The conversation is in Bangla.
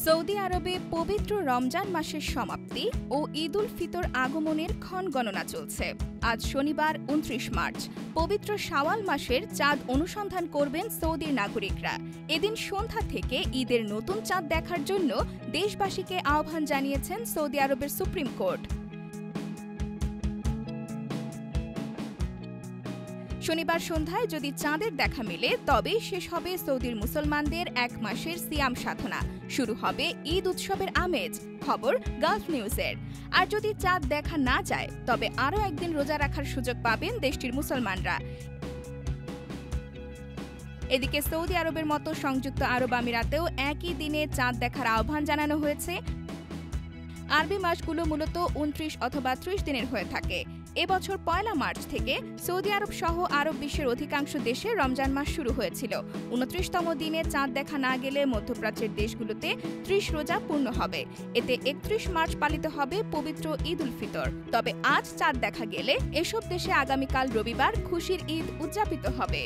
সৌদি আরবে পবিত্র রমজান মাসের সমাপ্তি ও ঈদ উল ফিতর আগমনের ক্ষণ গণনা চলছে। আজ শনিবার ২৯ মার্চ পবিত্র শাওয়াল মাসের চাঁদ অনুসন্ধান করবেন সৌদির নাগরিকরা। এদিন সন্ধ্যা থেকে ঈদের নতুন চাঁদ দেখার জন্য দেশবাসীকে আহ্বান জানিয়েছেন সৌদি আরবের সুপ্রিম কোর্ট। শনিবার সন্ধ্যায় যদি চাঁদের দেখা মেলে তবেই শেষ হবে সৌদির মুসলমানদের এক মাসের সিয়াম সাধনা, শুরু হবে ঈদ উৎসবের আমেজ। খবর গালফ নিউজের। আর যদি চাঁদ দেখা না যায় তবে আরও একদিন রোজা রাখার সুযোগ পাবেন দেশটির মুসলমানরা। এদিকে সৌদি আরবের মতো সংযুক্ত আরব আমিরাতেও একই দিনে চাঁদ দেখার আহ্বান জানানো হয়েছে। আরবি মাসগুলো মূলত ২৯ অথবা ৩০ দিনের হয়ে থাকে। এবছর ১ মার্চ থেকে সৌদি আরব সহ আরব বিশ্বের অধিকাংশ দেশে রমজান মাস শুরু হয়েছিল। ২৯তম দিনে চাঁদ দেখা না গেলে মধ্যপ্রাচ্যের দেশগুলোতে ৩০ রোজা পূর্ণ হবে। এতে ৩১ মার্চ পালিত হবে পবিত্র ঈদ উল ফিতর। তবে আজ চাঁদ দেখা গেলে এসব দেশে আগামীকাল রবিবার খুশির ঈদ উদযাপিত হবে।